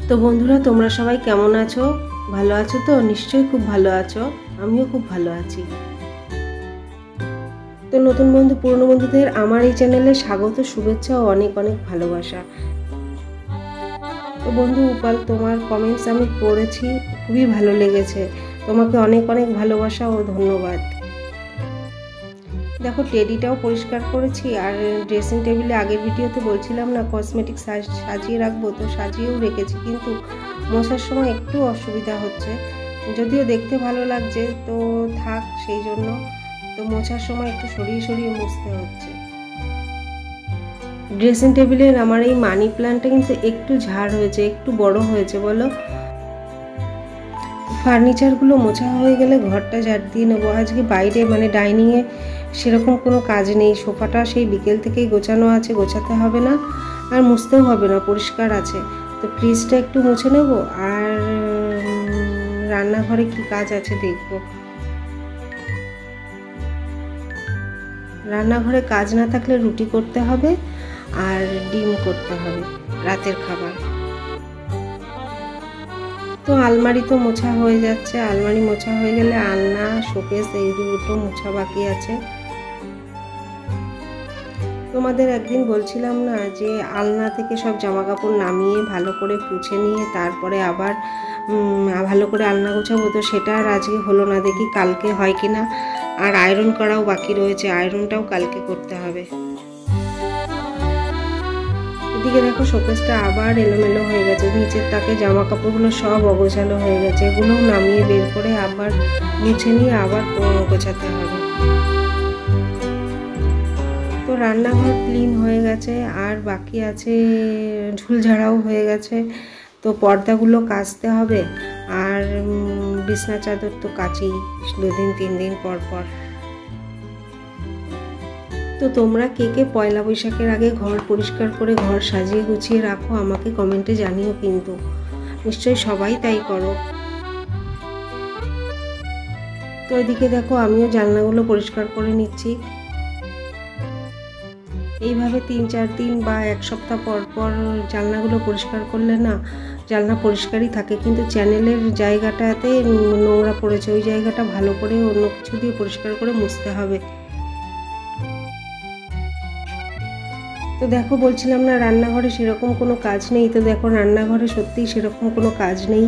তো বন্ধুরা, তোমরা সবাই কেমন আছো? ভালো আছো তো? নিশ্চয়ই খুব ভালো আছো। আমিও খুব ভালো আছি। তো নতুন বন্ধু, পুরনো বন্ধুদের আমার এই চ্যানেলে স্বাগত, শুভেচ্ছা ও অনেক অনেক ভালোবাসা। তো বন্ধু উপাল, তোমার কমেন্টস আমি পড়েছি, খুবই ভালো লেগেছে। তোমাকে অনেক অনেক ভালোবাসা ও ধন্যবাদ। দেখো, টেডিটাও পরিষ্কার করেছি, আর ড্রেসিং টেবিলে আগের ভিডিওতে বলছিলাম না কসমেটিক সাজিয়ে রাখবো, তো সাজিয়েও রেখেছি, কিন্তু মোছার সময় একটু অসুবিধা হচ্ছে। যদিও দেখতে ভালো লাগছে তো থাক, সেই জন্য তো মোছার সময় একটু সরিয়ে সরিয়ে মুছতে হচ্ছে। ড্রেসিং টেবিলের আমার এই মানি প্ল্যান্টটা কিন্তু একটু ঝাড় হয়েছে, একটু বড় হয়েছে বলো। ফার্নিচারগুলো মোছা হয়ে গেলে ঘরটা ঝাড় দিয়ে নেবো। আজকে বাইরে মানে ডাইনিংয়ে সেরকম কোনো কাজ নেই, সোফাটা সেই বিকেল থেকেই গোছানো আছে, গোছাতে হবে না আর মুছতেও হবে না, পরিষ্কার আছে। তো ফ্রিজটা একটু মুছে নেব, আর রান্নাঘরে কি কাজ আছে দেখব। রান্নাঘরে কাজ না থাকলে রুটি করতে হবে আর ডিম করতে হবে রাতের খাবার। তো আলমারি তো মোছা হয়ে যাচ্ছে, আলমারি মোছা হয়ে গেলে আলনা, শোকেস এই দুটো মোছা বাকি আছে। তোমাদের একদিন বলছিলাম না যে আলনা থেকে সব জামা কাপড় নামিয়ে ভালো করে পুছে নিয়ে তারপরে আবার ভালো করে আলনা গোছাবো, তো সেটা আর আজকে হলো না, দেখি কালকে হয় কিনা। আর আয়রন করাও বাকি রয়েছে, আয়রনটাও কালকে করতে হবে। এদিকে দেখো, শোকেসটা আবার এলোমেলো হয়ে গেছে, নিচের তাকে জামা কাপড়গুলো সব অগোছালো হয়ে গেছে, এগুলোও নামিয়ে বের করে আবার মুছে নিয়ে আবার গোছাতে হবে। তো রান্নাঘর ক্লিন হয়ে গেছে, আর বাকি আছে ঝুলঝাড়াও হয়ে গেছে। তো পর্দাগুলো কাচতে হবে, আর বিছনা চাদর তো কাচি 2 দিন 3 দিন পর পর। তো তোমরা কে কে পয়লা বৈশাখের আগে ঘর পরিষ্কার করে ঘর সাজিয়ে গুছিয়ে রাখো, আমাকে কমেন্টে জানিও, কিন্তু নিশ্চয়ই সবাই তাই করো। তো এদিকে দেখো, আমিও জানলাগুলো পরিষ্কার করে নিচ্ছি। এইভাবে 3-4 দিন বা 1 সপ্তাহ পর পর জানলাগুলো পরিষ্কার করলে না, জানলা পরিষ্কারই থাকে, কিন্তু চ্যানেলের জায়গাটাতে নোংরা পড়েছে, ওই জায়গাটা ভালো করে অন্য কিছু দিয়ে পরিষ্কার করে মুছতে হবে। তো দেখো, বলছিলাম না রান্নাঘরে সেরকম কোনো কাজ নেই, তো দেখো রান্নাঘরে সত্যিই সেরকম কোনো কাজ নেই।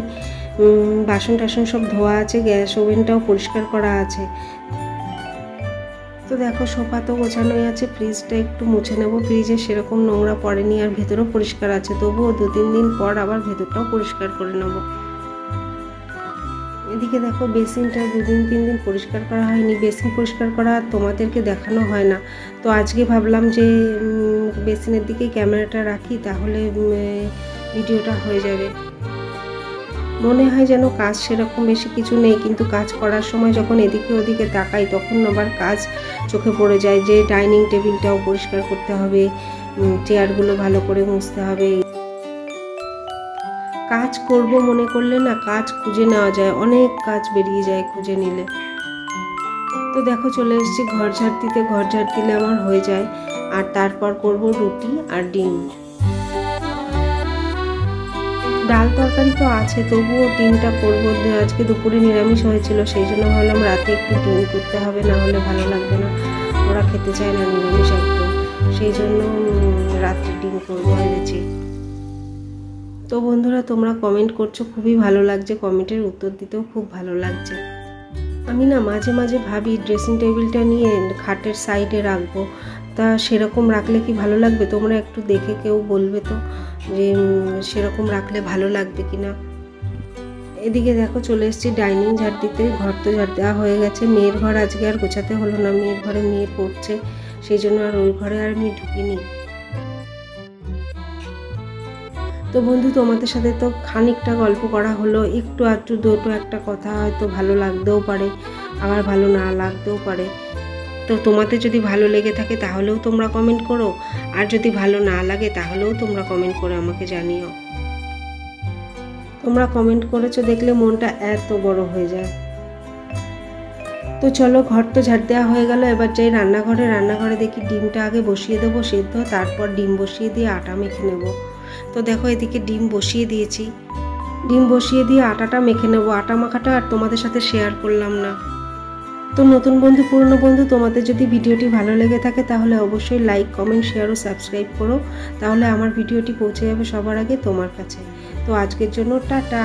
বাসন টাসন সব ধোয়া আছে, গ্যাস ওভেনটাও পরিষ্কার করা আছে। তো দেখো, সোফা তো গোছানোই আছে, ফ্রিজটা একটু মুছে নেব, ফ্রিজে সেরকম নোংরা পড়েনি, আর ভেতরও পরিষ্কার আছে, তবুও 2-3 দিন পর আবার ভেতরটাও পরিষ্কার করে নেব। এদিকে দেখো, বেসিনটা 2 দিন 3 দিন পরিষ্কার করা হয়নি, বেসিন পরিষ্কার করা তোমাদেরকে দেখানো হয় না। তো আজকে ভাবলাম যে বেসিনের দিকেই ক্যামেরাটা রাখি, তাহলে ভিডিওটা হয়ে যাবে। মনে হয় যেন কাজ সেরকম বেশি কিছু নেই, কিন্তু কাজ করার সময় যখন এদিকে ওদিকে তাকাই তখন আবার কাজ চোখে পড়ে যায়, যে ডাইনিং টেবিলটাও পরিষ্কার করতে হবে, চেয়ারগুলো ভালো করে মুছতে হবে। কাজ করব মনে করলে না, কাজ খুঁজে নেওয়া যায়, অনেক কাজ বেরিয়ে যায় খুঁজে নিলে। তো দেখো, চলে এসেছি ঘর ঝাড় দিতে, ঘর ঝাড় দিলে আমার হয়ে যায়, আর তারপর করব রুটি আর ডিম। ডাল তরকারি তো আছে, তবুও ডিমটা করবো, আজকে দুপুরে নিরামিষ হয়েছিল, সেই জন্য ভাবলাম রাতে একটু ডিম করতে হবে, না হলে ভালো লাগবে না, ওরা খেতে চায় না নিরামিষ একদম, সেই জন্য রাত্রে ডিম করবো ভেবেছি। তো বন্ধুরা, তোমরা কমেন্ট করছো, খুবই ভালো লাগছে, কমেন্টের উত্তর দিতেও খুব ভালো লাগছে। আমি না মাঝে মাঝে ভাবি ড্রেসিং টেবিলটা নিয়ে খাটের সাইডে রাখবো, তা সেরকম রাখলে কি ভালো লাগবে? তোমরা একটু দেখে কেউ বলবে তো যে সেরকম রাখলে ভালো লাগবে কিনা। এদিকে দেখো, চলে এসেছি ডাইনিং ঝাড় দিতে, ঘর তো ঝাড় দেওয়া হয়ে গেছে। মেয়ের ঘর আজকে আর গোছাতে হলো না, মেয়ের ঘরে মেয়ে পড়ছে, সেই জন্য আর ওই ঘরে আর আমি ঢুকিনি। তো বন্ধু, তোমাদের সাথে তো খানিকটা গল্প করা হলো, একটু আধটু দুটো একটা কথা হয়তো ভালো লাগতেও পারে, আবার ভালো না লাগতেও পারে। তো তোমাদের যদি ভালো লেগে থাকে তাহলেও তোমরা কমেন্ট করো, আর যদি ভালো না লাগে তাহলেও তোমরা কমেন্ট করে আমাকে জানিও। তোমরা কমেন্ট করেছো দেখলে মনটা এত বড় হয়ে যায়। তো চলো, ঘর তো ঝাড় দেওয়া হয়ে গেল, এবার যাই রান্নাঘরে। রান্নাঘরে দেখি ডিমটা আগে বসিয়ে দেবো সেদ্ধ, তারপর ডিম বসিয়ে দিয়ে আটা মেখে নেব। তো দেখো এদিকে ডিম বসিয়ে দিয়েছি, ডিম বসিয়ে দিয়ে আটাটা মেখে নেব। আটা মাখাটা আর তোমাদের সাথে শেয়ার করলাম না। তো নতুন বন্ধু পুরনো বন্ধু তোমাদের যদি ভিডিওটি ভালো লেগে থাকে তাহলে অবশ্যই লাইক কমেন্ট শেয়ার ও সাবস্ক্রাইব করো, তাহলে আমার ভিডিওটি পৌঁছে যাবে সবার আগে তোমার কাছে। তো আজকের জন্য টাটা।